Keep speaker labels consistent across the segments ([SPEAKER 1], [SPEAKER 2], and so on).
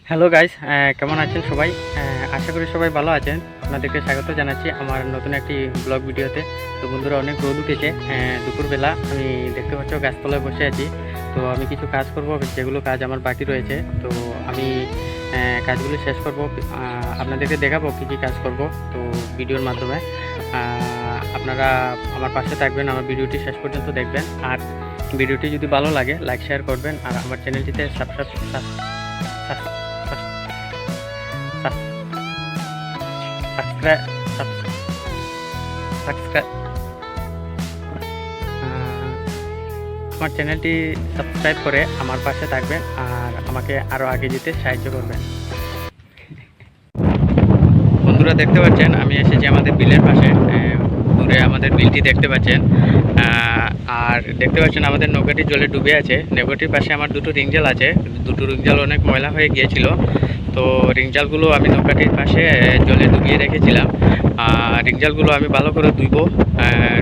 [SPEAKER 1] Hello guys, কেমন আছেন সবাই? আশা করি সবাই ভালো আছেন। আপনাদেরকে স্বাগত জানাচ্ছি আমার নতুন একটি ব্লগ ভিডিওতে। তো বন্ধুরা, অনেক রোদ উঠেছে। দুপুরবেলা আমি দেখতে পাচ্ছ গাছতলায় বসে আছি। তো আমি কিছু কাজ করব, যেগুলো কাজ আমার বাকি রয়েছে। তো আমি কাজগুলো শেষ করব, আপনাদেরকে দেখাবো কী কী কাজ করব। তো ভিডিওর মাধ্যমে আপনারা আমার পাশে থাকবেন, আমার ভিডিওটি শেষ পর্যন্ত দেখবেন। আর ভিডিওটি যদি ভালো লাগে লাইক শেয়ার করবেন, আর আমার চ্যানেলটিতে সাবস্ক্রাইব সাবস্ক্রাইব আমার চ্যানেলটি সাবস্ক্রাইব করে আমার পাশে থাকবেন আর আমাকে আরও আগে যেতে সাহায্য করবেন। বন্ধুরা, দেখতে পাচ্ছেন আমি এসেছি আমাদের বিলের পাশে। দূরে আমাদের বিলটি দেখতে পাচ্ছেন। আর দেখতে পাচ্ছেন আমাদের নৌকাটি জলে ডুবে আছে। নৌকাটির পাশে আমার দুটো রিংজাল আছে। দুটো রিংজাল অনেক ময়লা হয়ে গিয়েছিল। তো রিংজালগুলো আমি নৌকাটির পাশে জলে ডুবিয়ে রেখেছিলাম। রিংজালগুলো আমি ভালো করে ধুইব,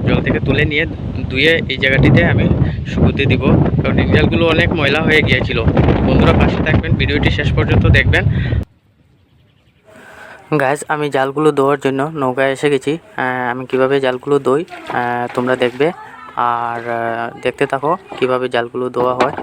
[SPEAKER 1] জল থেকে তুলে নিয়ে ধুয়ে এই জায়গাটিতে আমি শুকোতে দিব, কারণ রিংজালগুলো অনেক ময়লা হয়ে গিয়েছিল। বন্ধুরা, পাশে থাকবেন, ভিডিওটি শেষ পর্যন্ত দেখবেন। গাইস, আমি জালগুলো ধোয়ার জন্য নৌকায় এসে গেছি। আমি কিভাবে জালগুলো ধোই তোমরা দেখবে, আর দেখতে থাকো কিভাবে জালগুলো ধোয়া হয়।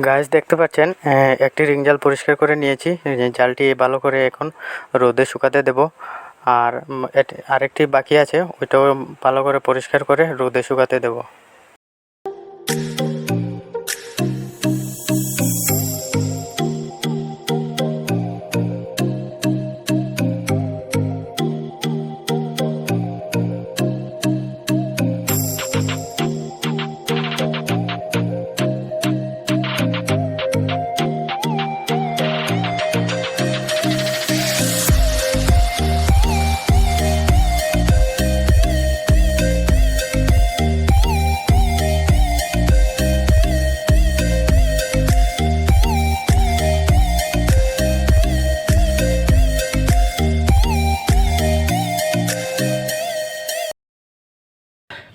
[SPEAKER 1] গাইস, দেখতে পাচ্ছেন একটি রিং জাল পরিষ্কার করে নিয়েছি। জালটি ভালো করে এখন রোদে শুকাতে দেব। আর আরেকটি বাকি আছে, ওইটাও ভালো করে পরিষ্কার করে রোদে শুকাতে দেব।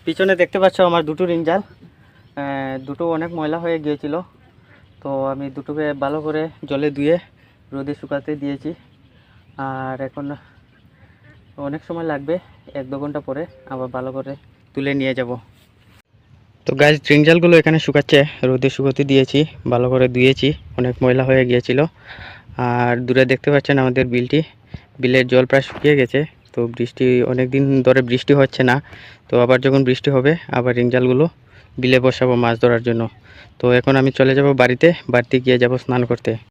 [SPEAKER 1] পিছনে দেখতে পাচ্ছ আমার দুটো রিং জাল, দুটো অনেক ময়লা হয়ে গিয়েছিল। তো আমি দুটোকে ভালো করে জলে ধুয়ে রোদে শুকাতে দিয়েছি। আর এখন অনেক সময় লাগবে, 1-2 ঘন্টা পরে আবার ভালো করে তুলে নিয়ে যাব। তো গাছ রিং জালগুলো এখানে শুকাচ্ছে, রোদে শুকোতে দিয়েছি, ভালো করে ধুয়েছি, অনেক ময়লা হয়ে গিয়েছিল। আর দূরে দেখতে পাচ্ছেন আমাদের বিলটি, বিলের জল প্রায় শুকিয়ে গেছে। তো বৃষ্টি অনেক দিন ধরে বৃষ্টি হচ্ছে না, তো আবার যখন বৃষ্টি হবে আবার রিং জালগুলো বিলে বসাবো মাছ ধরার জন্য। তো এখন আমি চলে যাব বাড়িতে গিয়ে যাব স্নান করতে।